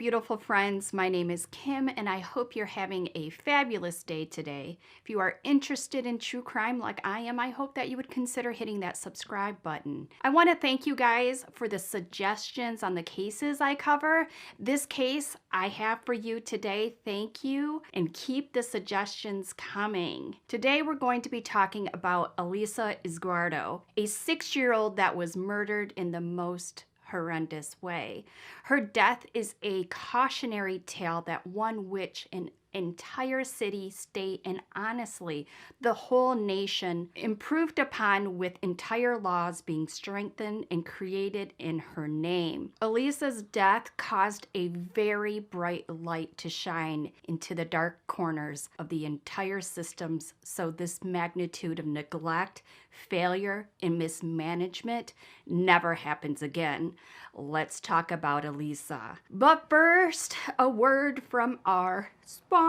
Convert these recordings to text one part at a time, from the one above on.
beautiful friends. My name is Kim, and I hope you're having a fabulous day today. If you are interested in true crime like I am, I hope that you would consider hitting that subscribe button. I want to thank you guys for the suggestions on the cases I cover. This case I have for you today, thank you, and keep the suggestions coming. Today we're going to be talking about Elisa Izquierdo, a 6-year-old that was murdered in the most horrendous way. Her death is a cautionary tale that one which an entire city, state, and honestly, the whole nation improved upon, with entire laws being strengthened and created in her name. Elisa's death caused a very bright light to shine into the dark corners of the entire systems, so this magnitude of neglect, failure, and mismanagement never happens again. Let's talk about Elisa. But first, a word from our sponsor.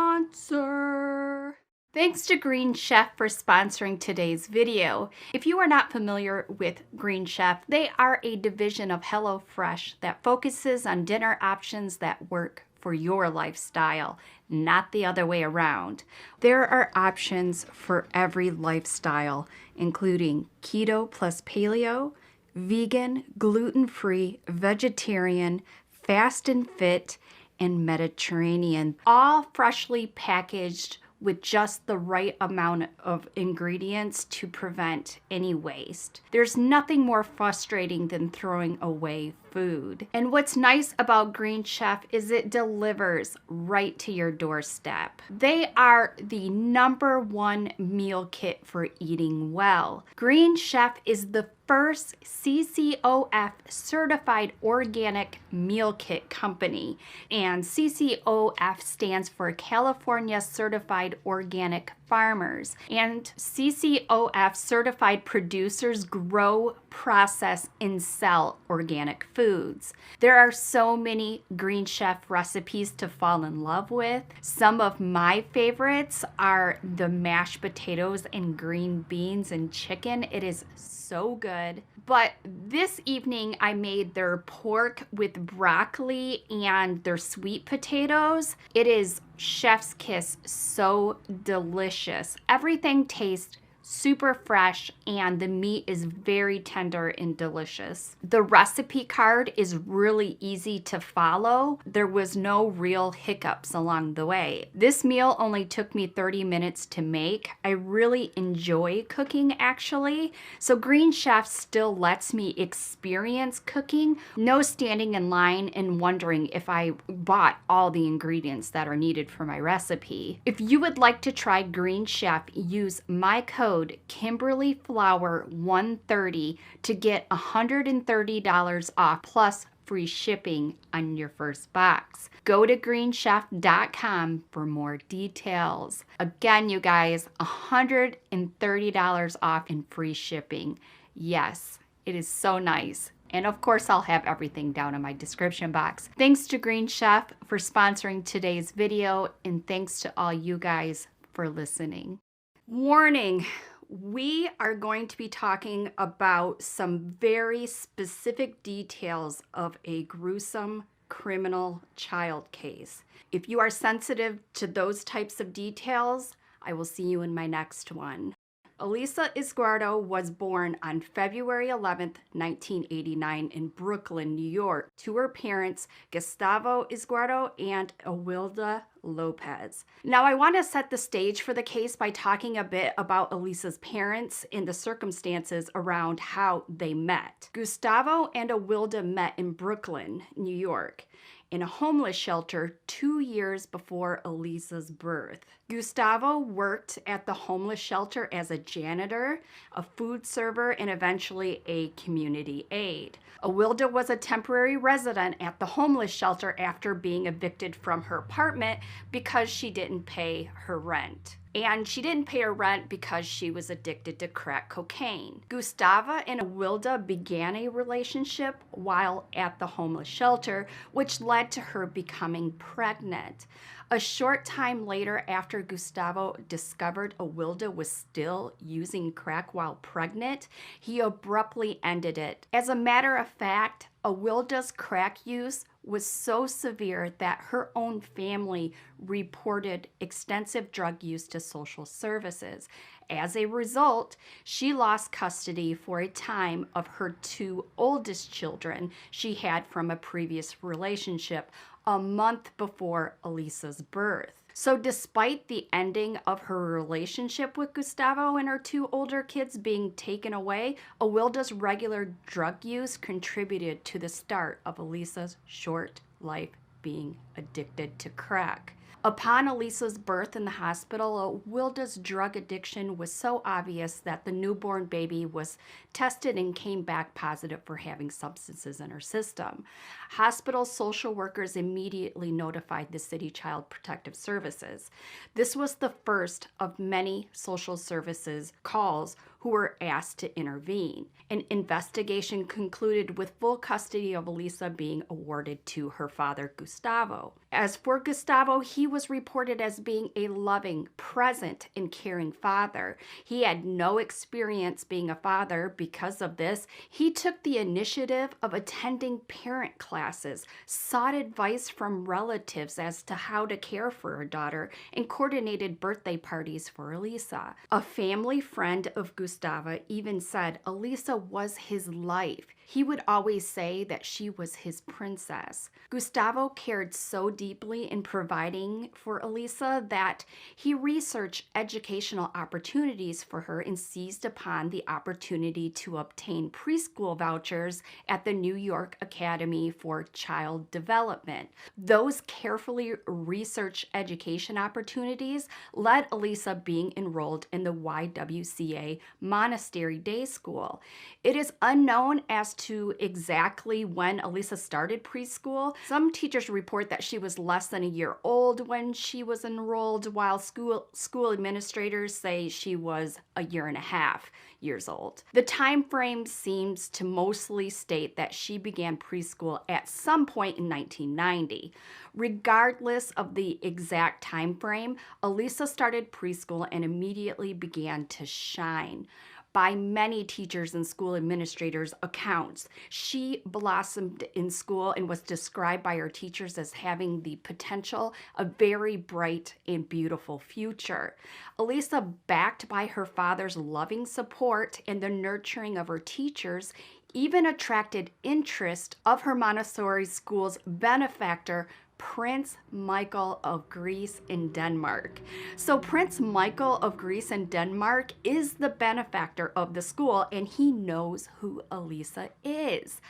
Thanks to Green Chef for sponsoring today's video. If you are not familiar with Green Chef, they are a division of HelloFresh that focuses on dinner options that work for your lifestyle, not the other way around. There are options for every lifestyle, including keto plus paleo, vegan, gluten-free, vegetarian, fast and fit, and Mediterranean, all freshly packaged with just the right amount of ingredients to prevent any waste. There's nothing more frustrating than throwing away food. And what's nice about Green Chef is it delivers right to your doorstep. They are the #1 meal kit for eating well. Green Chef is the first CCOF certified organic meal kit company, and CCOF stands for California Certified Organic Farmers, and CCOF certified producers grow, process, and sell organic foods. There are so many Green Chef recipes to fall in love with. Some of my favorites are the mashed potatoes and green beans and chicken. It is so good. But this evening I made their pork with broccoli and their sweet potatoes. It is chef's kiss, so delicious. Everything tastes super fresh, and the meat is very tender and delicious. The recipe card is really easy to follow. There was no real hiccups along the way. This meal only took me 30 minutes to make. I really enjoy cooking, actually. So Green Chef still lets me experience cooking. No standing in line and wondering if I bought all the ingredients that are needed for my recipe. If you would like to try Green Chef, use my code Kimberly Flower 130 to get $130 off plus free shipping on your first box. Go to greenchef.com for more details. Again, you guys, $130 off and free shipping. Yes, it is so nice. And of course, I'll have everything down in my description box. Thanks to Green Chef for sponsoring today's video, and thanks to all you guys for listening. Warning, we are going to be talking about some very specific details of a gruesome criminal child case. If you are sensitive to those types of details, I will see you in my next one. Elisa Izquierdo was born on February 11th, 1989 in Brooklyn, New York, to her parents, Gustavo Izquierdo and Awilda Lopez. Now, I want to set the stage for the case by talking a bit about Elisa's parents and the circumstances around how they met. Gustavo and Awilda met in Brooklyn, New York, in a homeless shelter 2 years before Elisa's birth. Gustavo worked at the homeless shelter as a janitor, a food server, and eventually a community aide. Awilda was a temporary resident at the homeless shelter after being evicted from her apartment because she didn't pay her rent. And she didn't pay her rent because she was addicted to crack cocaine. Gustavo and Awilda began a relationship while at the homeless shelter, which led to her becoming pregnant. A short time later, after Gustavo discovered Awilda was still using crack while pregnant, he abruptly ended it. As a matter of fact, Awilda's crack use was so severe that her own family reported extensive drug use to social services. As a result, she lost custody for a time of her two oldest children she had from a previous relationship a month before Elisa's birth. So despite the ending of her relationship with Gustavo and her two older kids being taken away, Awilda's regular drug use contributed to the start of Elisa's short life being addicted to crack. Upon Elisa's birth in the hospital, Awilda's drug addiction was so obvious that the newborn baby was tested and came back positive for having substances in her system. Hospital social workers immediately notified the City Child Protective Services. This was the first of many social services calls who were asked to intervene. An investigation concluded with full custody of Elisa being awarded to her father, Gustavo. As for Gustavo, he was reported as being a loving, present, and caring father. He had no experience being a father. Because of this, he took the initiative of attending parent classes, sought advice from relatives as to how to care for a daughter, and coordinated birthday parties for Elisa. A family friend of Gustavo even said Elisa was his life. He would always say that she was his princess. Gustavo cared so deeply in providing for Elisa that he researched educational opportunities for her and seized upon the opportunity to obtain preschool vouchers at the New York Academy for Child Development. Those carefully researched education opportunities led Elisa being enrolled in the YWCA Monastery Day School. It is unknown as to exactly when Elisa started preschool. Some teachers report that she was less than a year old when she was enrolled, while school administrators say she was a year and a half years old. The time frame seems to mostly state that she began preschool at some point in 1990. Regardless of the exact time frame, Elisa started preschool and immediately began to shine. By many teachers and school administrators' accounts, she blossomed in school and was described by her teachers as having the potential of a very bright and beautiful future. Elisa, backed by her father's loving support and the nurturing of her teachers, even attracted interest of her Montessori school's benefactor, Prince Michael of Greece and Denmark. So Prince Michael of Greece and Denmark is the benefactor of the school, and he knows who Elisa is.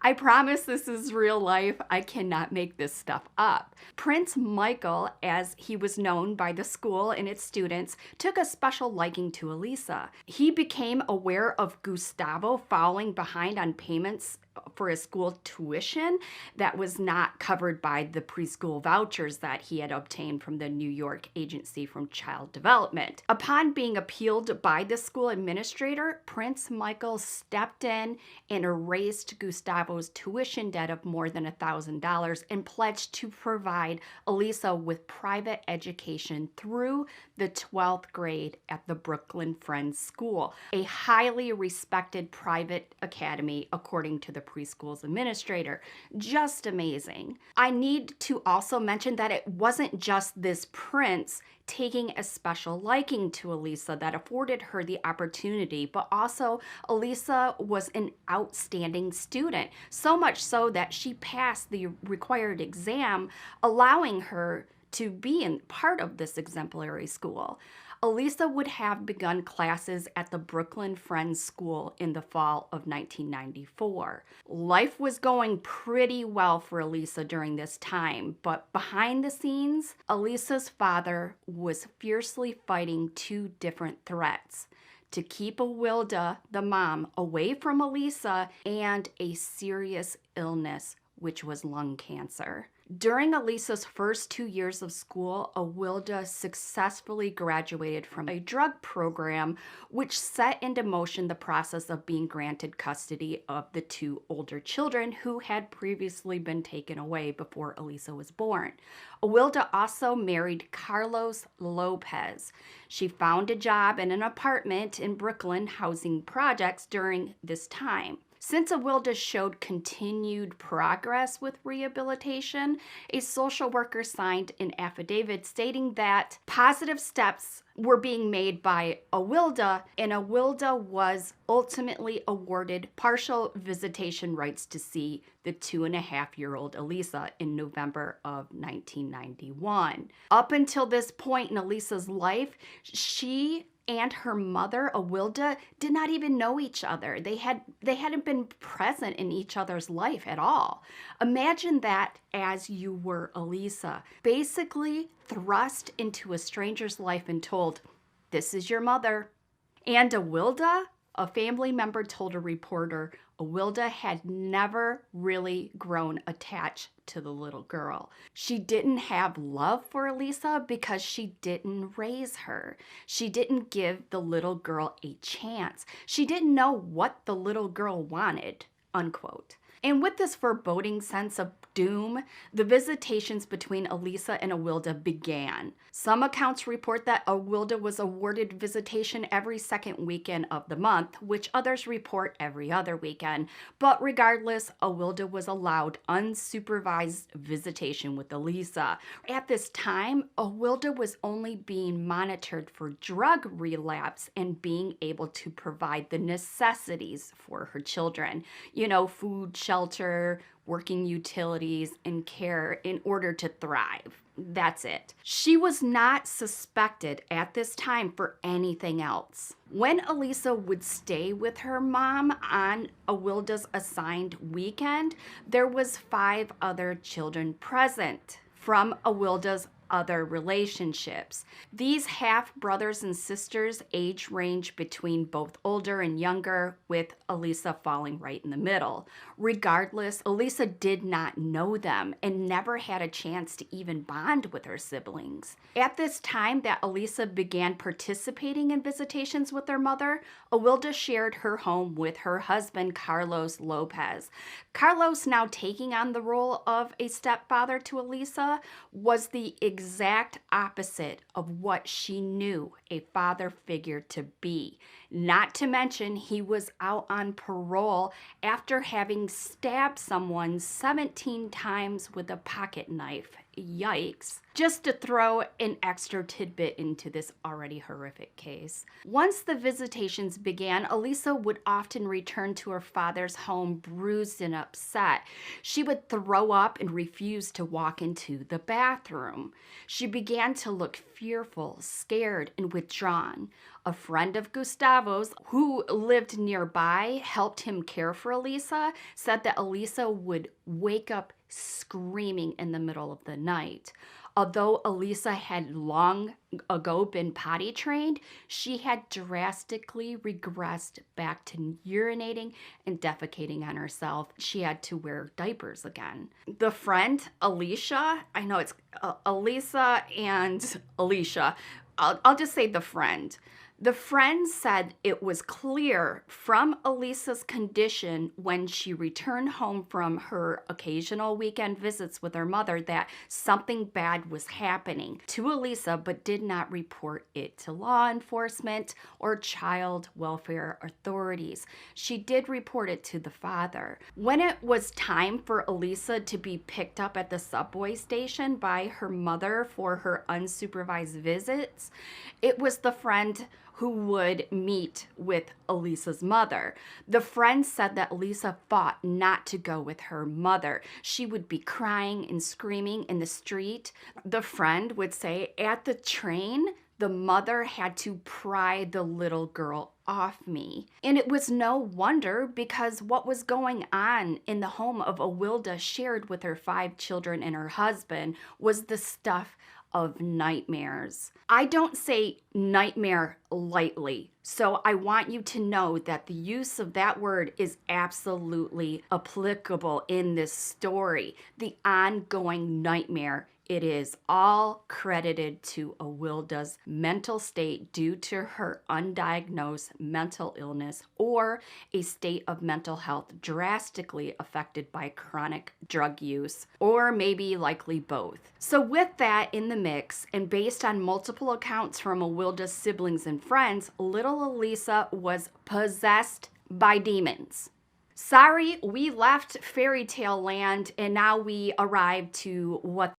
I promise this is real life. I cannot make this stuff up. Prince Michael, as he was known by the school and its students, took a special liking to Elisa. He became aware of Gustavo falling behind on payments for his school tuition that was not covered by the preschool vouchers that he had obtained from the New York Agency for Child Development. Upon being appealed by the school administrator, Prince Michael stepped in and erased Gustavo's tuition debt of more than $1,000 and pledged to provide Elisa with private education through the 12th grade at the Brooklyn Friends School, a highly respected private academy according to the preschool's administrator. Just amazing. I need to also mention that it wasn't just this prince taking a special liking to Elisa that afforded her the opportunity, but also Elisa was an outstanding student, so much so that she passed the required exam, allowing her to be in part of this exemplary school. Elisa would have begun classes at the Brooklyn Friends School in the fall of 1994. Life was going pretty well for Elisa during this time, but behind the scenes, Elisa's father was fiercely fighting two different threats: to keep Awilda, the mom, away from Elisa, and a serious illness, which was lung cancer. During Elisa's first 2 years of school, Awilda successfully graduated from a drug program, which set into motion the process of being granted custody of the two older children who had previously been taken away before Elisa was born. Awilda also married Carlos Lopez. She found a job in an apartment in Brooklyn housing projects during this time. Since Awilda showed continued progress with rehabilitation, a social worker signed an affidavit stating that positive steps were being made by Awilda, and Awilda was ultimately awarded partial visitation rights to see the 2.5-year-old Elisa in November of 1991. Up until this point in Elisa's life, she and her mother, Awilda, did not even know each other. They hadn't been present in each other's life at all. Imagine that as you were Elisa, basically thrust into a stranger's life and told, "This is your mother." And Awilda, a family member told a reporter, Awilda had never really grown attached to the little girl. She didn't have love for Elisa because she didn't raise her. She didn't give the little girl a chance. She didn't know what the little girl wanted, unquote. And with this foreboding sense of doom, the visitations between Elisa and Awilda began. Some accounts report that Awilda was awarded visitation every second weekend of the month, which others report every other weekend. But regardless, Awilda was allowed unsupervised visitation with Elisa. At this time, Awilda was only being monitored for drug relapse and being able to provide the necessities for her children. Food, shelter, working utilities, and care in order to thrive. That's it. She was not suspected at this time for anything else. When Elisa would stay with her mom on Awilda's assigned weekend, there was 5 other children present from Awilda's other relationships. These half-brothers and sisters age range between both older and younger, with Elisa falling right in the middle. Regardless, Elisa did not know them and never had a chance to even bond with her siblings. At this time that Elisa began participating in visitations with her mother, Awilda shared her home with her husband, Carlos Lopez. Carlos, now taking on the role of a stepfather to Elisa, was the exact opposite of what she knew a father figure to be. Not to mention, he was out on parole after having stabbed someone 17 times with a pocket knife. Yikes. Just to throw an extra tidbit into this already horrific case. Once the visitations began, Elisa would often return to her father's home bruised and upset. She would throw up and refuse to walk into the bathroom. She began to look fearful, scared, and withdrawn. A friend of Gustavo's, who lived nearby, helped him care for Elisa, said that Elisa would wake up screaming in the middle of the night. Although Elisa had long ago been potty trained, she had drastically regressed back to urinating and defecating on herself. She had to wear diapers again. The friend, Alicia, I know it's Elisa and Alicia. I'll just say the friend. The friend said it was clear from Elisa's condition when she returned home from her occasional weekend visits with her mother that something bad was happening to Elisa, but did not report it to law enforcement or child welfare authorities. She did report it to the father. When it was time for Elisa to be picked up at the subway station by her mother for her unsupervised visits, it was the friend who would meet with Elisa's mother. The friend said that Elisa fought not to go with her mother. She would be crying and screaming in the street. The friend would say at the train, the mother had to pry the little girl off me. And it was no wonder, because what was going on in the home of Awilda, shared with her 5 children and her husband, was the stuff of nightmares. I don't say nightmare lightly, so I want you to know that the use of that word is absolutely applicable in this story. The ongoing nightmare, it is all credited to Awilda's mental state due to her undiagnosed mental illness or a state of mental health drastically affected by chronic drug use, or maybe likely both. So with that in the mix, and based on multiple accounts from Awilda's siblings and friends, little Elisa was possessed by demons. Sorry, we left fairy tale land and now we arrived to what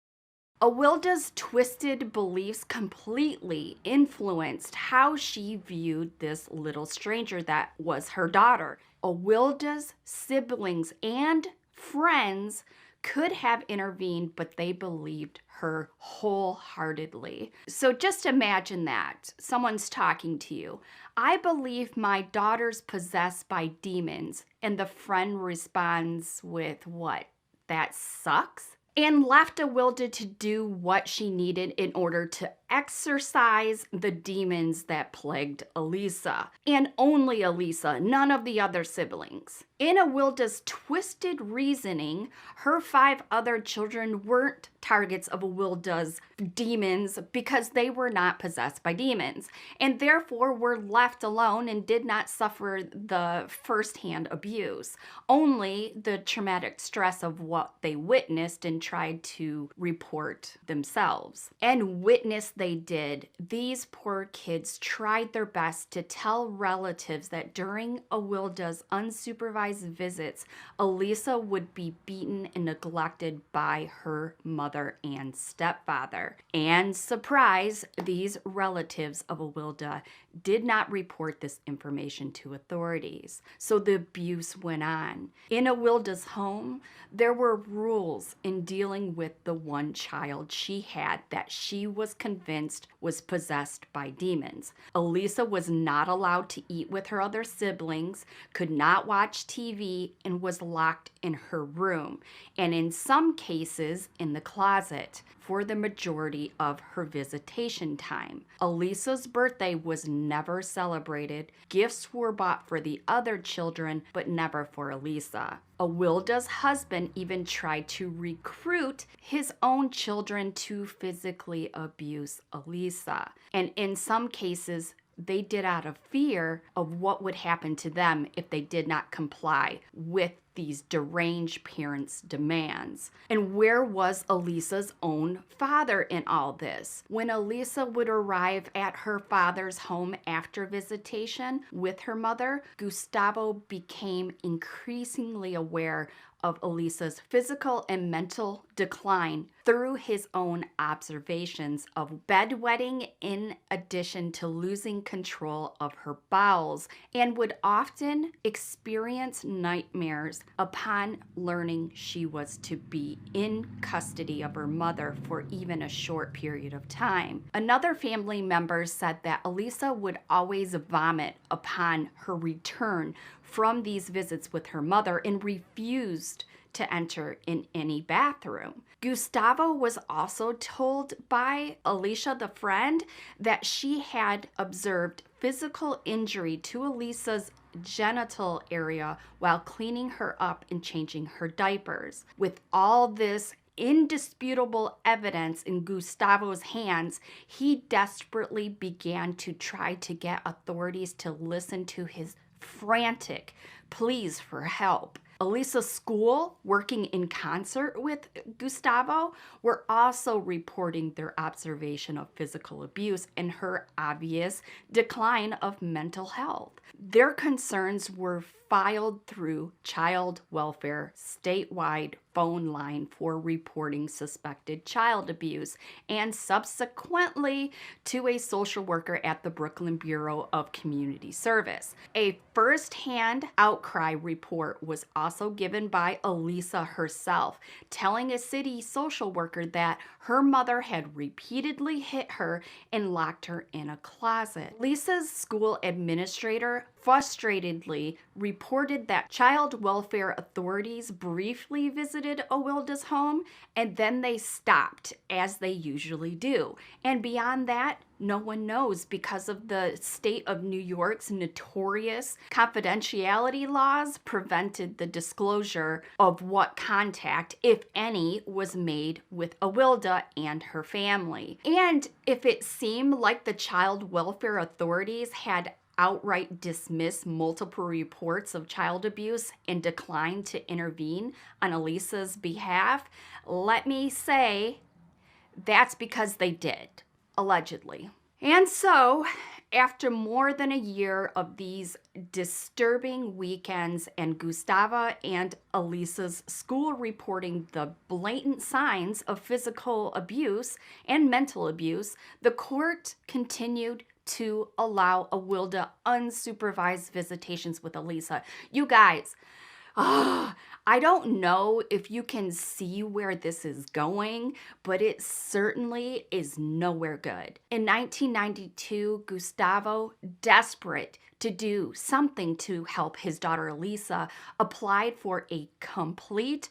Awilda's twisted beliefs completely influenced how she viewed this little stranger that was her daughter. Awilda's siblings and friends could have intervened, but they believed her wholeheartedly. So just imagine that. Someone's talking to you. I believe my daughter's possessed by demons. And the friend responds with what? That sucks? And left Awilda to do what she needed in order to exorcise the demons that plagued Elisa. And only Elisa, none of the other siblings. In Awilda's twisted reasoning, her 5 other children weren't targets of Awilda's demons because they were not possessed by demons, and therefore were left alone and did not suffer the firsthand abuse, only the traumatic stress of what they witnessed and tried to report themselves. And witness they did. These poor kids tried their best to tell relatives that during Awilda's unsupervised visits, Elisa would be beaten and neglected by her mother and stepfather. And surprise, these relatives of Awilda did not report this information to authorities. So the abuse went on. In Awilda's home, there were rules in dealing with the one child she had that she was convinced was possessed by demons. Elisa was not allowed to eat with her other siblings, could not watch TV, and was locked in her room, and in some cases in the closet for the majority of her visitation time. Elisa's birthday was never celebrated. Gifts were bought for the other children, but never for Elisa. Awilda's husband even tried to recruit his own children to physically abuse Elisa. And in some cases, they did out of fear of what would happen to them if they did not comply with these deranged parents' demands. And where was Elisa's own father in all this? When Elisa would arrive at her father's home after visitation with her mother, Gustavo became increasingly aware of Elisa's physical and mental decline through his own observations of bedwetting in addition to losing control of her bowels, and would often experience nightmares upon learning she was to be in custody of her mother for even a short period of time. Another family member said that Elisa would always vomit upon her return from these visits with her mother and refused to enter in any bathroom. Gustavo was also told by Alicia, the friend, that she had observed physical injury to Elisa's genital area while cleaning her up and changing her diapers. With all this indisputable evidence in Gustavo's hands, he desperately began to try to get authorities to listen to his frantic pleas for help. Elisa's school, working in concert with Gustavo, were also reporting their observation of physical abuse and her obvious decline of mental health. Their concerns were filed through child welfare statewide phone line for reporting suspected child abuse, and subsequently to a social worker at the Brooklyn Bureau of Community Service. A first-hand outcry report was also given by Elisa herself, telling a city social worker that her mother had repeatedly hit her and locked her in a closet. Lisa's school administrator frustratedly reported that child welfare authorities briefly visited Awilda's home, and then they stopped, as they usually do. And beyond that, no one knows because of the state of New York's notorious confidentiality laws prevented the disclosure of what contact, if any, was made with Awilda and her family. And if it seemed like the child welfare authorities had outright dismissed multiple reports of child abuse and declined to intervene on Elisa's behalf, let me say that's because they did, allegedly. And so, After more than a year of these disturbing weekends and Gustavo and Elisa's school reporting the blatant signs of physical abuse and mental abuse, the court continued to allow Awilda unsupervised visitations with Elisa. You guys, I don't know if you can see where this is going, but it certainly is nowhere good. In 1992, Gustavo, desperate to do something to help his daughter Elisa, applied for a complete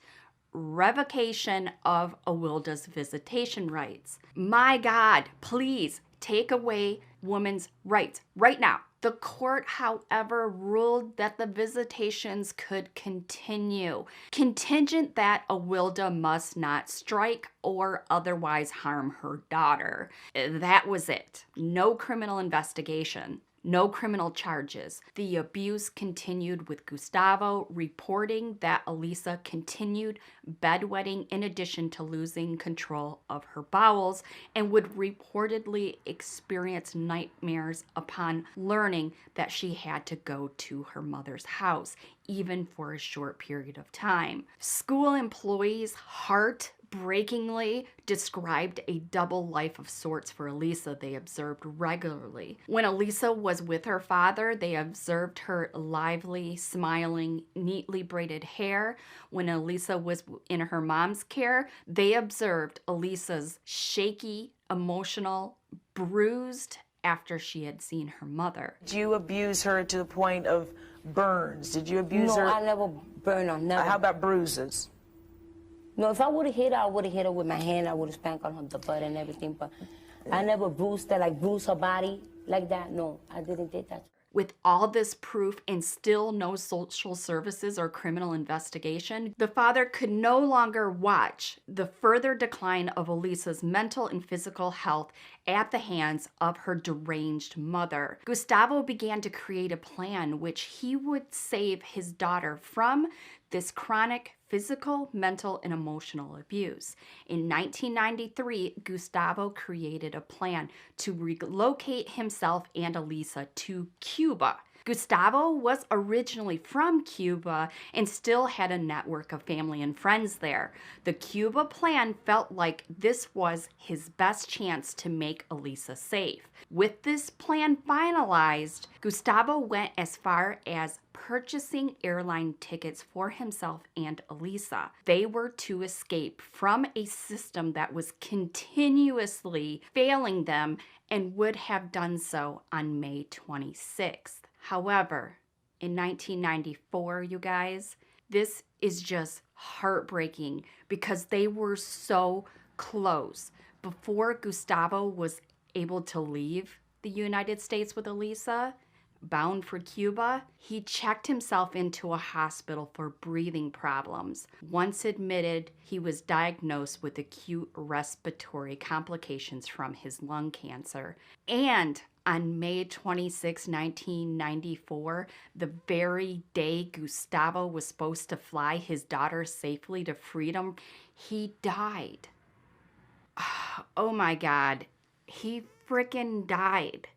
revocation of Awilda's visitation rights. My God, please take away women's rights right now. The court, however, ruled that the visitations could continue, contingent that Awilda must not strike or otherwise harm her daughter. That was it. No criminal investigation. No criminal charges. The abuse continued, with Gustavo reporting that Elisa continued bedwetting in addition to losing control of her bowels, and would reportedly experience nightmares upon learning that she had to go to her mother's house, even for a short period of time. School employees heartbreakingly described a double life of sorts for Elisa they observed regularly. When Elisa was with her father, they observed her lively, smiling, neatly braided hair. When Elisa was in her mom's care, they observed Elisa's shaky, emotional, bruised after she had seen her mother. Did you abuse her to the point of burns? Did you abuse her? No, I never burned her, never. How about bruises? No, if I would have hit her, I would have hit her with my hand. I would have spanked on her the butt and everything. But I never bruised her, like bruised her body like that. No, I didn't do that. With all this proof and still no social services or criminal investigation, the father could no longer watch the further decline of Elisa's mental and physical health at the hands of her deranged mother. Gustavo began to create a plan which he would save his daughter from this chronic physical, mental, and emotional abuse. In 1993, Gustavo created a plan to relocate himself and Elisa to Cuba. Gustavo was originally from Cuba and still had a network of family and friends there. The Cuba plan felt like this was his best chance to make Elisa safe. With this plan finalized, Gustavo went as far as purchasing airline tickets for himself and Elisa. They were to escape from a system that was continuously failing them and would have done so on May 26th. However, in 1994, you guys, this is just heartbreaking because they were so close. Before Gustavo was able to leave the United States with Elisa, bound for Cuba, he checked himself into a hospital for breathing problems. Once admitted, he was diagnosed with acute respiratory complications from his lung cancer. And on May 26, 1994, the very day Gustavo was supposed to fly his daughter safely to freedom, he died. Oh my God, he freaking died.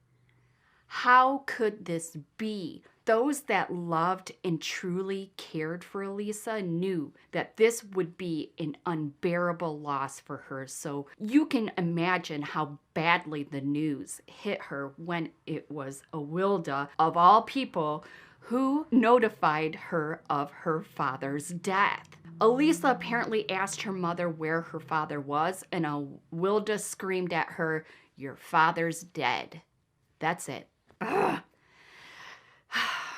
How could this be? Those that loved and truly cared for Elisa knew that this would be an unbearable loss for her. So you can imagine how badly the news hit her when it was Awilda, of all people, who notified her of her father's death. Elisa apparently asked her mother where her father was, and Awilda screamed at her, "Your father's dead." That's it. Ugh.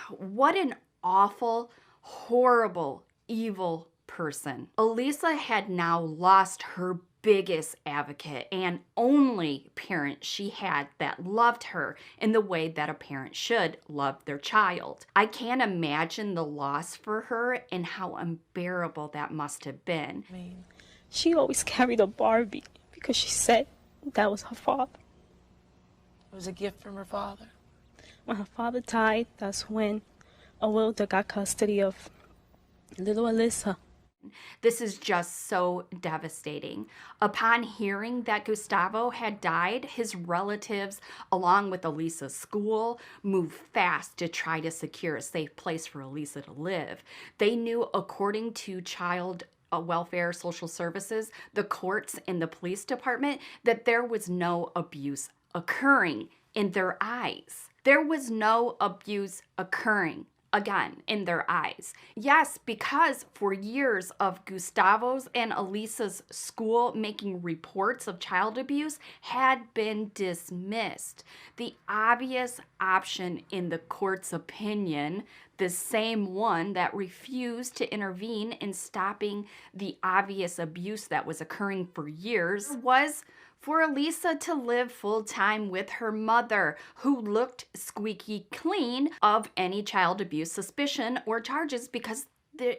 What an awful, horrible, evil person. Elisa had now lost her biggest advocate and only parent she had that loved her in the way that a parent should love their child. I can't imagine the loss for her and how unbearable that must have been. She always carried a Barbie because she said that was her father. It was a gift from her father. When her father died, that's when Awilda got custody of little Elisa. This is just so devastating. Upon hearing that Gustavo had died, his relatives, along with Elisa's school, moved fast to try to secure a safe place for Elisa to live. They knew, according to child welfare social services, the courts, and the police department, that there was no abuse occurring in their eyes. There was no abuse occurring, again, in their eyes. Yes, because for years of Gustavo's and Elisa's school making reports of child abuse had been dismissed. The obvious option in the court's opinion, the same one that refused to intervene in stopping the obvious abuse that was occurring for years, was for Elisa to live full-time with her mother, who looked squeaky clean of any child abuse suspicion or charges because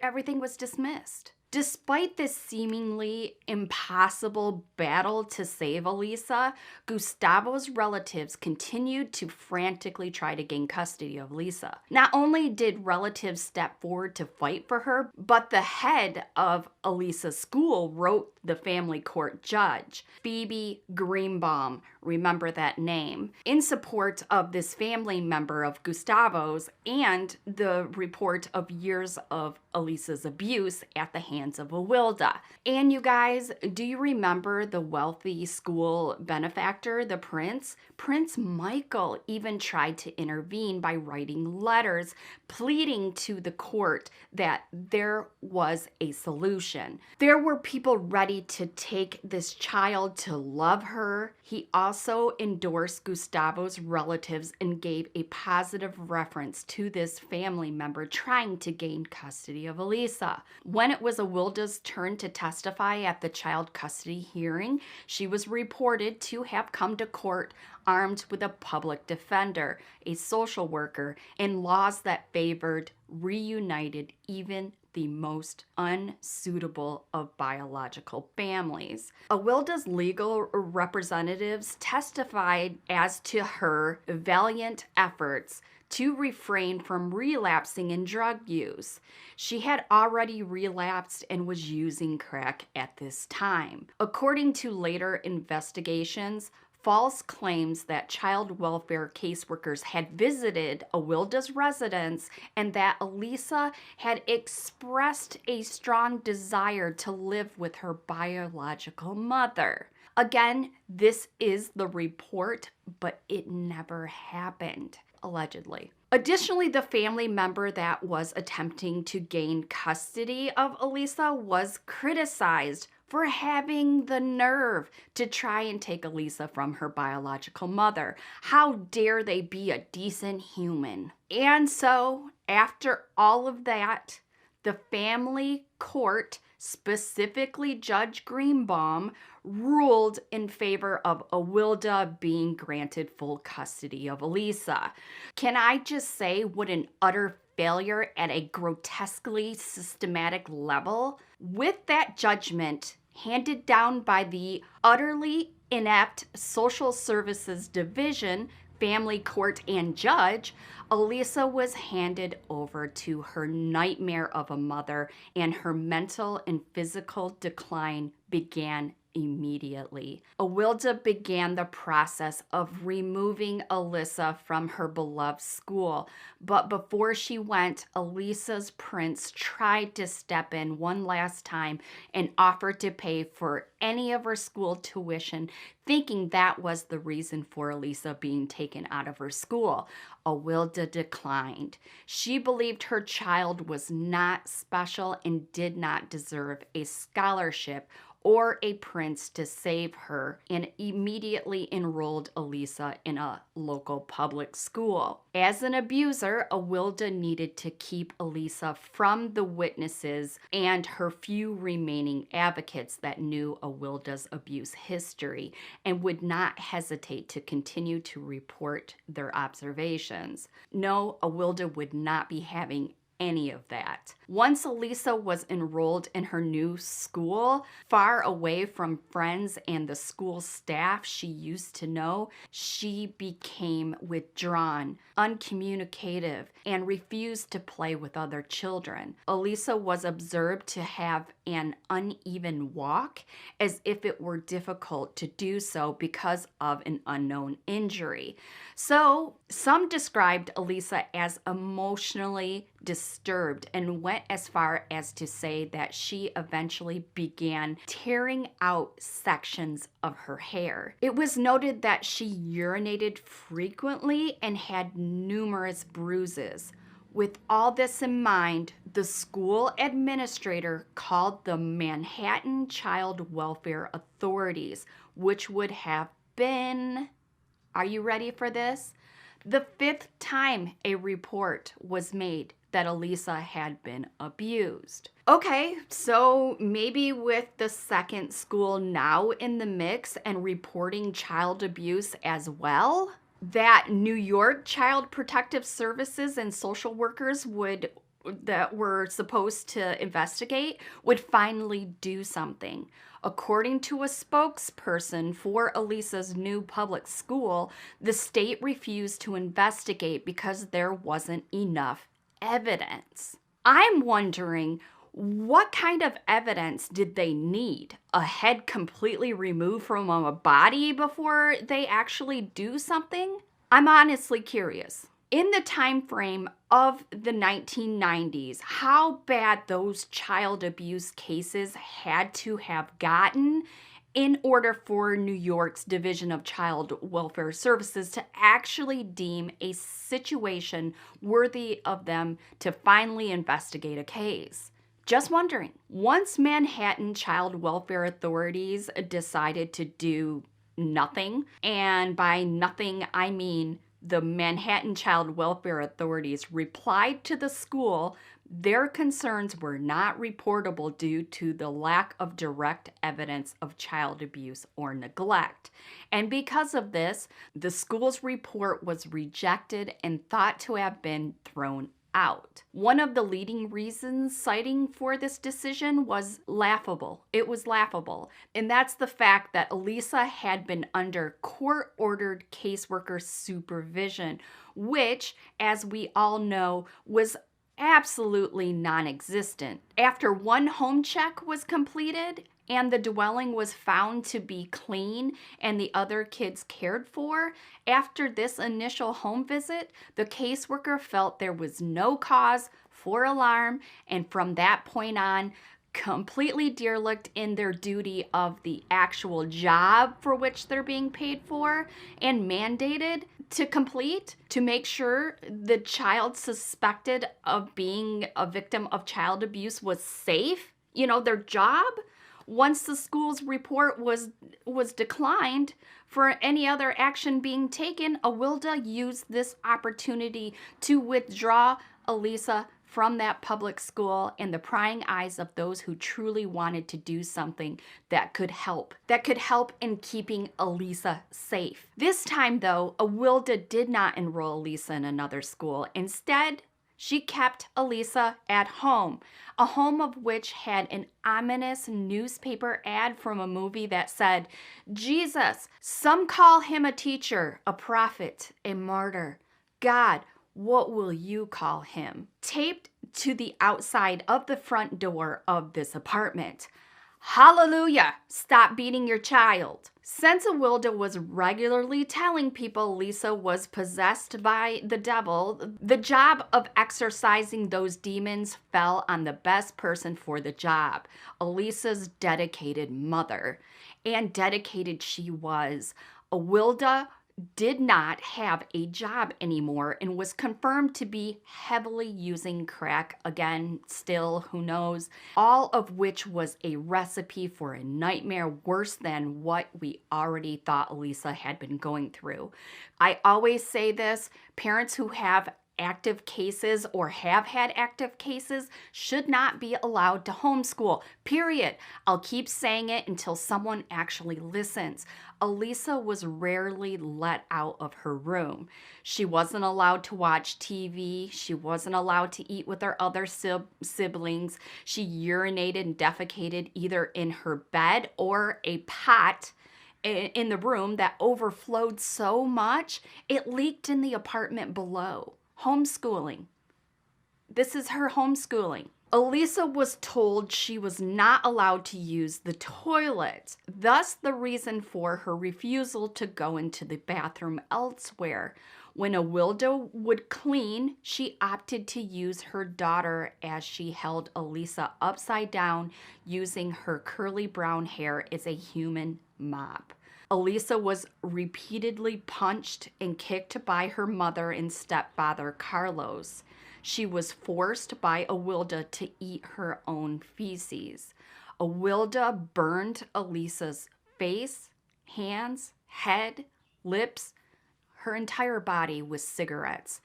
everything was dismissed. Despite this seemingly impossible battle to save Elisa, Gustavo's relatives continued to frantically try to gain custody of Elisa. Not only did relatives step forward to fight for her, but the head of Elisa's school wrote the family court judge, Phoebe Greenbaum, remember that name, in support of this family member of Gustavo's and the report of years of Elisa's abuse at the hands of Awilda. And you guys, do you remember the wealthy school benefactor, the prince? Prince Michael even tried to intervene by writing letters pleading to the court that there was a solution. There were people ready to take this child to love her. He also endorsed Gustavo's relatives and gave a positive reference to this family member trying to gain custody of Elisa. When it was Awilda's turn to testify at the child custody hearing, she was reported to have come to court armed with a public defender, a social worker, and laws that favored reunited even the most unsuitable of biological families. Awilda's legal representatives testified as to her valiant efforts to refrain from relapsing in drug use. She had already relapsed and was using crack at this time. According to later investigations, false claims that child welfare caseworkers had visited Awilda's residence and that Elisa had expressed a strong desire to live with her biological mother. Again, this is the report, but it never happened, allegedly. Additionally, the family member that was attempting to gain custody of Elisa was criticized for having the nerve to try and take Elisa from her biological mother. How dare they be a decent human? And so, after all of that, the family court, specifically Judge Greenbaum, ruled in favor of Awilda being granted full custody of Elisa. Can I just say what an utter failure at a grotesquely systematic level? With that judgment handed down by the utterly inept Social Services Division, family court, and judge, Elisa was handed over to her nightmare of a mother, and her mental and physical decline began immediately. Awilda began the process of removing Elisa from her beloved school, but before she went, Elisa's prince tried to step in one last time and offered to pay for any of her school tuition, thinking that was the reason for Elisa being taken out of her school. Awilda declined. She believed her child was not special and did not deserve a scholarship or a prince to save her, and immediately enrolled Elisa in a local public school. As an abuser, Awilda needed to keep Elisa from the witnesses and her few remaining advocates that knew Awilda's abuse history and would not hesitate to continue to report their observations. No, Awilda would not be having any of that. Once Elisa was enrolled in her new school, far away from friends and the school staff she used to know, she became withdrawn, uncommunicative, and refused to play with other children. Elisa was observed to have an uneven walk, as if it were difficult to do so because of an unknown injury. So, some described Elisa as emotionally disturbed and went as far as to say that she eventually began tearing out sections of her hair. It was noted that she urinated frequently and had numerous bruises. With all this in mind, the school administrator called the Manhattan Child Welfare Authorities, which would have been, are you ready for this? The 5th time a report was made that Elisa had been abused. Okay, so maybe with the second school now in the mix and reporting child abuse as well, that New York Child Protective Services and social workers that were supposed to investigate would finally do something. According to a spokesperson for Elisa's new public school, the state refused to investigate because there wasn't enough evidence. I'm wondering, what kind of evidence did they need? A head completely removed from a body before they actually do something? I'm honestly curious. In the time frame of the 1990s, how bad those child abuse cases had to have gotten in order for New York's Division of Child Welfare Services to actually deem a situation worthy of them to finally investigate a case. Just wondering. Once Manhattan Child Welfare Authorities decided to do nothing, and by nothing I mean the Manhattan Child Welfare Authorities replied to the school their concerns were not reportable due to the lack of direct evidence of child abuse or neglect. And because of this, the school's report was rejected and thought to have been thrown out. One of the leading reasons citing for this decision was laughable. It was laughable. And that's the fact that Elisa had been under court-ordered caseworker supervision, which, as we all know, was absolutely non-existent. After one home check was completed and the dwelling was found to be clean and the other kids cared for, after this initial home visit, the caseworker felt there was no cause for alarm, and from that point on, completely derelict in their duty of the actual job for which they're being paid for and mandated to complete to make sure the child suspected of being a victim of child abuse was safe, their job. Once the school's report was declined for any other action being taken, Awilda used this opportunity to withdraw Elisa from that public school in the prying eyes of those who truly wanted to do something that could help in keeping Elisa safe. This time, though, Awilda did not enroll Elisa in another school. Instead, she kept Elisa at home, a home of which had an ominous newspaper ad from a movie that said, "Jesus, some call him a teacher, a prophet, a martyr. God, what will you call him?" Taped to the outside of the front door of this apartment. "Hallelujah! Stop beating your child." Since Awilda was regularly telling people Lisa was possessed by the devil, the job of exorcising those demons fell on the best person for the job, Elisa's dedicated mother. And dedicated she was. Awilda did not have a job anymore and was confirmed to be heavily using crack. Again, still, who knows? All of which was a recipe for a nightmare worse than what we already thought Elisa had been going through. I always say this, parents who have active cases or have had active cases should not be allowed to homeschool, period. I'll keep saying it until someone actually listens. Elisa was rarely let out of her room. She wasn't allowed to watch TV. She wasn't allowed to eat with her other siblings. She urinated and defecated either in her bed or a pot in the room that overflowed so much it leaked in the apartment below. Homeschooling. This is her homeschooling. Elisa was told she was not allowed to use the toilet, thus the reason for her refusal to go into the bathroom elsewhere. When Awilda would clean, she opted to use her daughter as she held Elisa upside down, using her curly brown hair as a human mop. Elisa was repeatedly punched and kicked by her mother and stepfather, Carlos. She was forced by Awilda to eat her own feces. Awilda burned Elisa's face, hands, head, lips, her entire body with cigarettes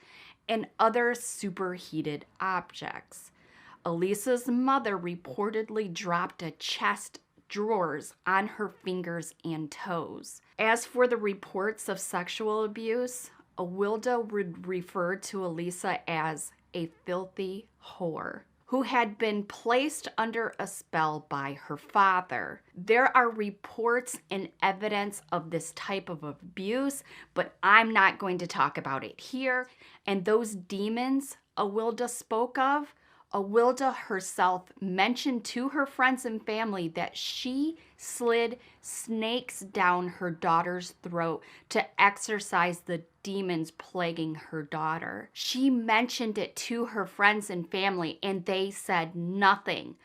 and other superheated objects. Elisa's mother reportedly dropped a chest drawers on her fingers and toes. As for the reports of sexual abuse, Awilda would refer to Elisa as a filthy whore who had been placed under a spell by her father. There are reports and evidence of this type of abuse, but I'm not going to talk about it here. And those demons Awilda spoke of, Awilda herself mentioned to her friends and family that she slid snakes down her daughter's throat to exorcise the demons plaguing her daughter. She mentioned it to her friends and family, and they said nothing.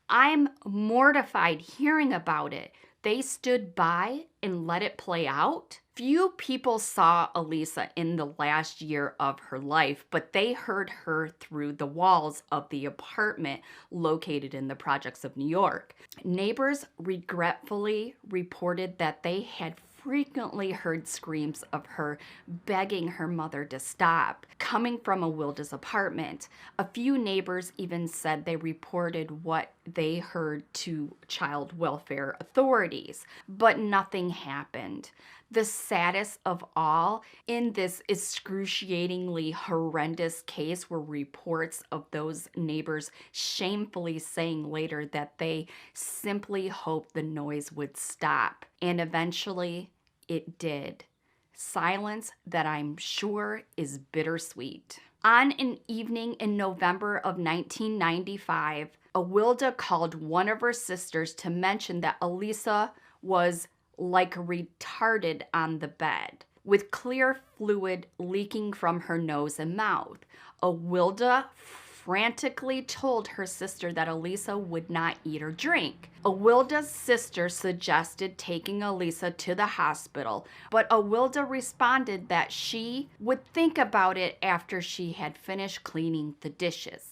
I'm mortified hearing about it. They stood by and let it play out. Few people saw Elisa in the last year of her life, but they heard her through the walls of the apartment located in the projects of New York. Neighbors regretfully reported that they had frequently heard screams of her begging her mother to stop, coming from Awilda's apartment. A few neighbors even said they reported what they heard to child welfare authorities, but nothing happened. The saddest of all in this excruciatingly horrendous case were reports of those neighbors shamefully saying later that they simply hoped the noise would stop. And eventually it did. Silence that I'm sure is bittersweet. On an evening in November of 1995, Awilda called one of her sisters to mention that Elisa was like retarded on the bed, with clear fluid leaking from her nose and mouth. Awilda frantically told her sister that Elisa would not eat or drink. Awilda's sister suggested taking Elisa to the hospital, but Awilda responded that she would think about it after she had finished cleaning the dishes.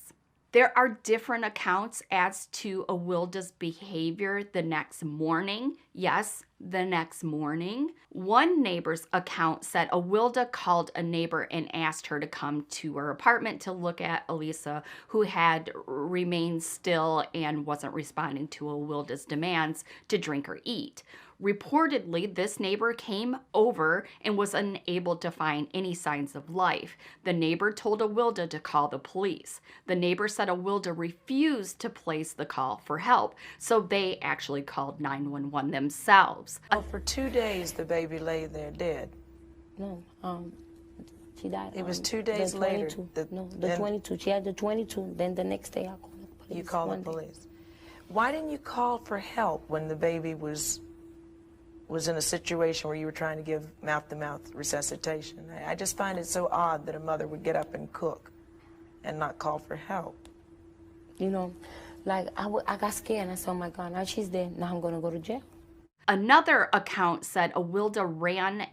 There are different accounts as to Awilda's behavior the next morning. Yes, the next morning. One neighbor's account said Awilda called a neighbor and asked her to come to her apartment to look at Elisa, who had remained still and wasn't responding to Awilda's demands to drink or eat. Reportedly, this neighbor came over and was unable to find any signs of life. The neighbor told Awilda to call the police. The neighbor said Awilda refused to place the call for help, so they actually called 911 themselves. Well, for 2 days, the baby lay there dead. No, she died. It was 2 days later. The 22. She had the 22. Then the next day I called the police. You called the police. Why didn't you call for help when the baby was in a situation where you were trying to give mouth-to-mouth resuscitation? I just find it so odd that a mother would get up and cook and not call for help. You know, like I got scared and I said, oh my God, now she's dead. Now I'm going to go to jail. Another account said Awilda ran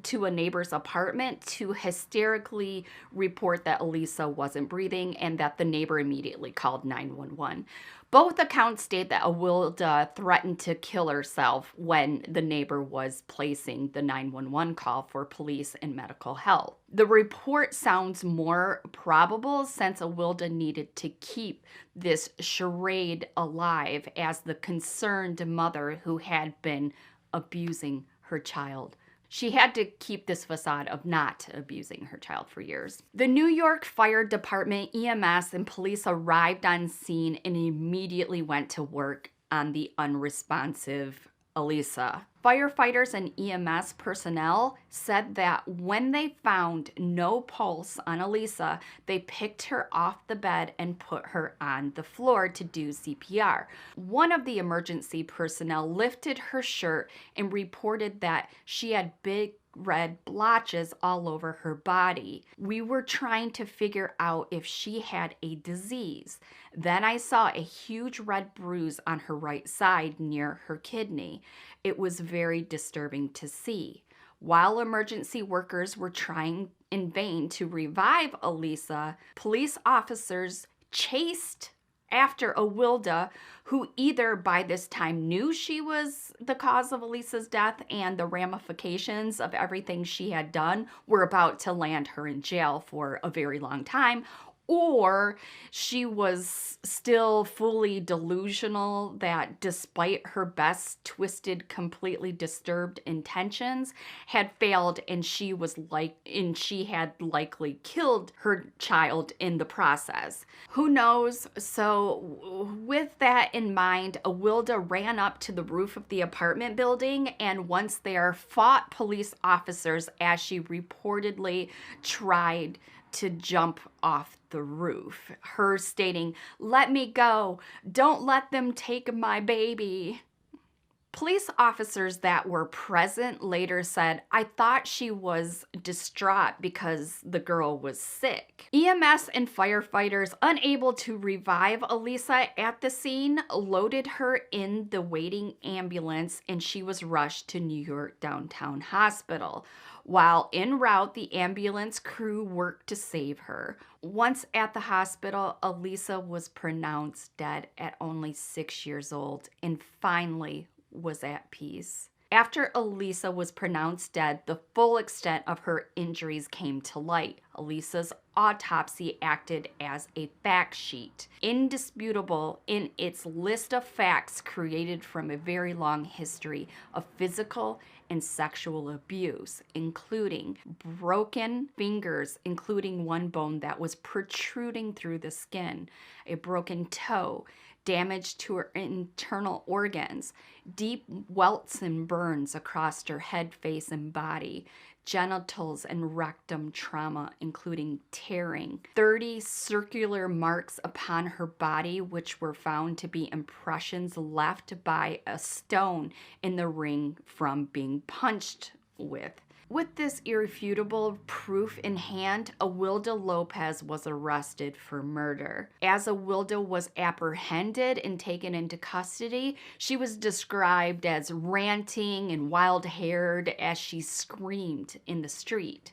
to a neighbor's apartment to hysterically report that Elisa wasn't breathing and that the neighbor immediately called 911. Both accounts state that Awilda threatened to kill herself when the neighbor was placing the 911 call for police and medical help. The report sounds more probable since Awilda needed to keep this charade alive as the concerned mother who had been abusing her child. She had to keep this facade of not abusing her child for years. The New York Fire Department, EMS, and police arrived on scene and immediately went to work on the unresponsive Elisa. Firefighters and EMS personnel said that when they found no pulse on Elisa, they picked her off the bed and put her on the floor to do CPR. One of the emergency personnel lifted her shirt and reported that she had big red blotches all over her body. We were trying to figure out if she had a disease. Then I saw a huge red bruise on her right side near her kidney. It was very disturbing to see. While emergency workers were trying in vain to revive Elisa, police officers chased after Awilda, who either by this time knew she was the cause of Elisa's death and the ramifications of everything she had done were about to land her in jail for a very long time, or she was still fully delusional that despite her best twisted, completely disturbed intentions had failed and she had likely killed her child in the process. Who knows? So with that in mind, Awilda ran up to the roof of the apartment building and once there fought police officers as she reportedly tried to jump off the roof, her stating, "Let me go, don't let them take my baby." Police officers that were present later said, "I thought she was distraught because the girl was sick." EMS and firefighters, unable to revive Elisa at the scene, loaded her in the waiting ambulance and she was rushed to New York Downtown Hospital. While en route, the ambulance crew worked to save her. Once at the hospital, Elisa was pronounced dead at only 6 years old and finally was at peace. After Elisa was pronounced dead, the full extent of her injuries came to light. Elisa's autopsy acted as a fact sheet, indisputable in its list of facts created from a very long history of physical and sexual abuse, including broken fingers, including one bone that was protruding through the skin, a broken toe, damage to her internal organs, deep welts and burns across her head, face, and body, genitals and rectum trauma, including tearing, 30 circular marks upon her body, which were found to be impressions left by a stone in the ring from being punched with. With this irrefutable proof in hand, Awilda Lopez was arrested for murder. As Awilda was apprehended and taken into custody, she was described as ranting and wild-haired as she screamed in the street,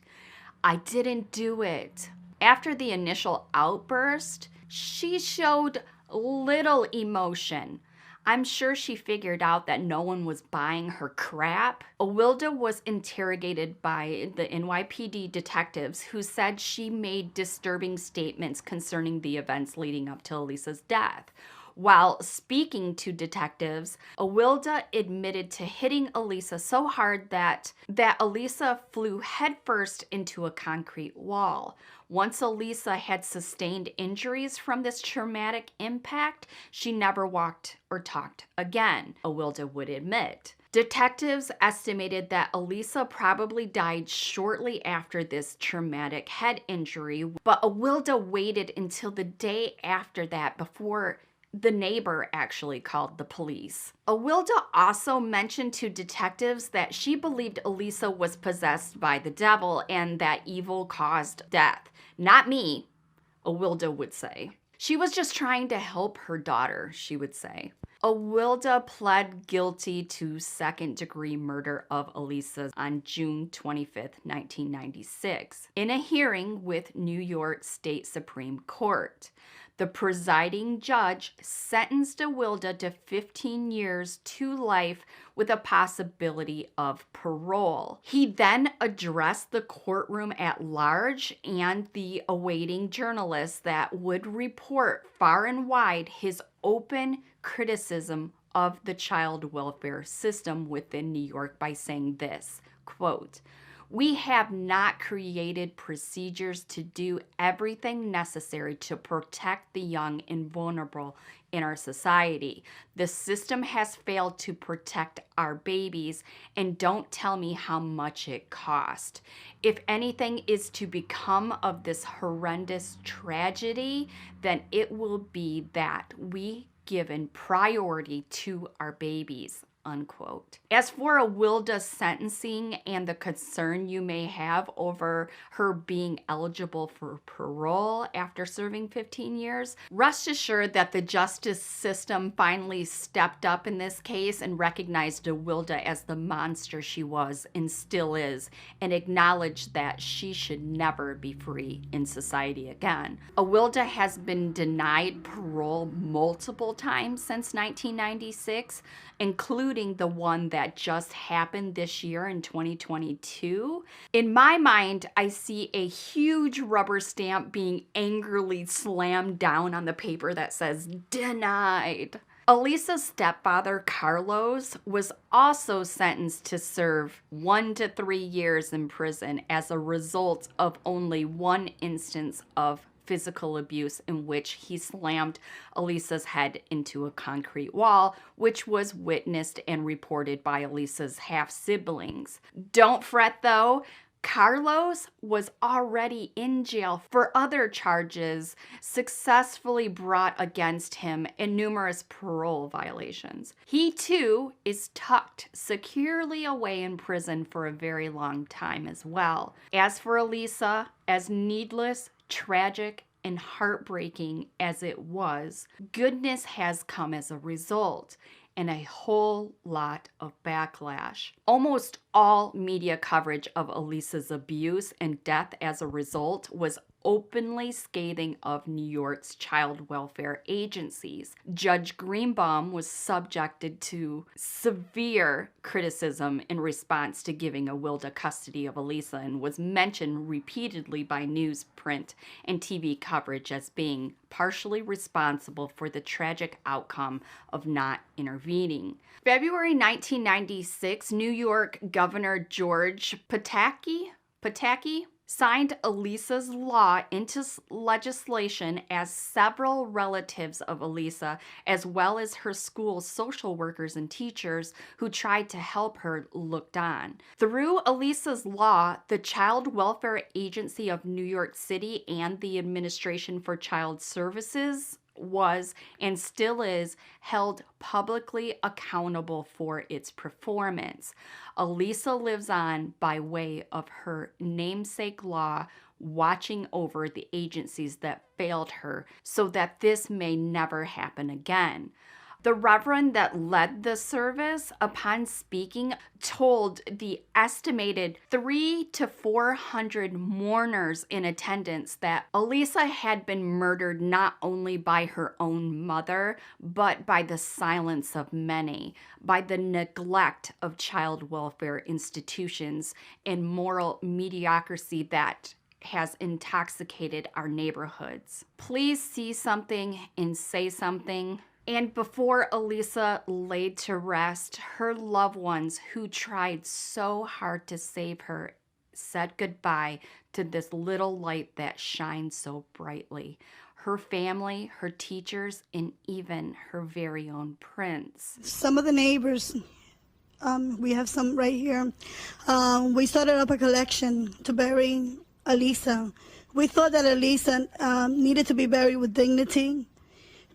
"I didn't do it." After the initial outburst, she showed little emotion. I'm sure she figured out that no one was buying her crap. Awilda was interrogated by the NYPD detectives who said she made disturbing statements concerning the events leading up to Elisa's death. While speaking to detectives, Awilda admitted to hitting Elisa so hard that Elisa flew headfirst into a concrete wall. Once Elisa had sustained injuries from this traumatic impact, she never walked or talked again, Awilda would admit. Detectives estimated that Elisa probably died shortly after this traumatic head injury, but Awilda waited until the day after that before the neighbor actually called the police. Awilda also mentioned to detectives that she believed Elisa was possessed by the devil and that evil caused death. "Not me," Awilda would say. "She was just trying to help her daughter," she would say. Awilda pled guilty to second-degree murder of Elisa on June 25, 1996, in a hearing with New York State Supreme Court. The presiding judge sentenced Awilda to 15 years to life with a possibility of parole. He then addressed the courtroom at large and the awaiting journalists that would report far and wide his open criticism of the child welfare system within New York by saying this, quote, "We have not created procedures to do everything necessary to protect the young and vulnerable in our society. The system has failed to protect our babies, and don't tell me how much it cost. If anything is to become of this horrendous tragedy, then it will be that we given priority to our babies." Unquote. As for Awilda's sentencing and the concern you may have over her being eligible for parole after serving 15 years, rest assured that the justice system finally stepped up in this case and recognized Awilda as the monster she was and still is, and acknowledged that she should never be free in society again. Awilda has been denied parole multiple times since 1996, including the one that just happened this year in 2022. In my mind, I see a huge rubber stamp being angrily slammed down on the paper that says denied. Elisa's stepfather, Carlos, was also sentenced to serve 1 to 3 years in prison as a result of only one instance of physical abuse in which he slammed Elisa's head into a concrete wall, which was witnessed and reported by Elisa's half-siblings. Don't fret though, Carlos was already in jail for other charges successfully brought against him and numerous parole violations. He too is tucked securely away in prison for a very long time as well. As for Elisa, as needless, tragic, and heartbreaking as it was, goodness has come as a result, and a whole lot of backlash. Almost all media coverage of Elisa's abuse and death as a result was openly scathing of New York's child welfare agencies. Judge Greenbaum was subjected to severe criticism in response to giving Awilda custody of Elisa and was mentioned repeatedly by news, print, and TV coverage as being partially responsible for the tragic outcome of not intervening. February 1996, New York Governor George Pataki signed Elisa's law into legislation as several relatives of Elisa, as well as her school social workers and teachers who tried to help her, looked on. Through Elisa's law, the Child Welfare Agency of New York City and the Administration for Child Services was and still is held publicly accountable for its performance. Elisa lives on by way of her namesake law, watching over the agencies that failed her so that this may never happen again. The reverend that led the service, upon speaking, told the estimated 300 to 400 mourners in attendance that Elisa had been murdered not only by her own mother, but by the silence of many, by the neglect of child welfare institutions and moral mediocrity that has intoxicated our neighborhoods. Please see something and say something. And before Elisa laid to rest, her loved ones who tried so hard to save her said goodbye to this little light that shines so brightly. Her family, her teachers, and even her very own prince. Some of the neighbors, we have some right here, we started up a collection to bury Elisa. We thought that Elisa needed to be buried with dignity,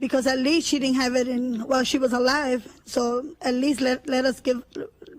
because at least she didn't have it while she was alive. So at least let us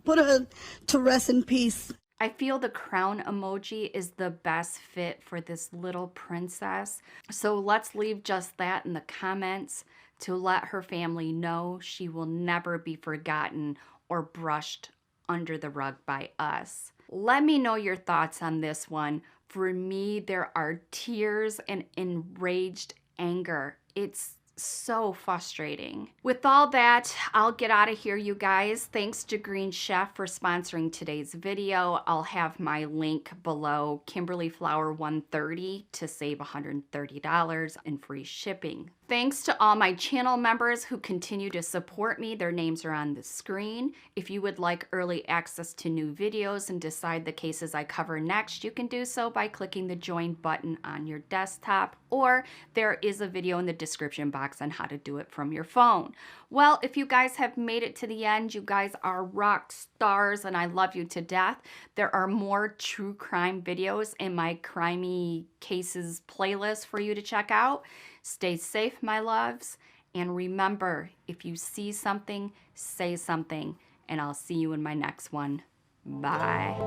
put her to rest in peace. I feel the crown emoji is the best fit for this little princess. So let's leave just that in the comments to let her family know she will never be forgotten or brushed under the rug by us. Let me know your thoughts on this one. For me, there are tears and enraged anger. It's so frustrating. With all that, I'll get out of here, you guys. Thanks to Green Chef for sponsoring today's video. I'll have my link below, Kimberly Flower 130 to save $130 in free shipping. Thanks to all my channel members who continue to support me. Their names are on the screen. If you would like early access to new videos and decide the cases I cover next, you can do so by clicking the join button on your desktop, or there is a video in the description box on how to do it from your phone. Well, if you guys have made it to the end, you guys are rock stars and I love you to death. There are more true crime videos in my crimey cases playlist for you to check out. Stay safe, my loves, and remember, if you see something, say something, and I'll see you in my next one. Bye.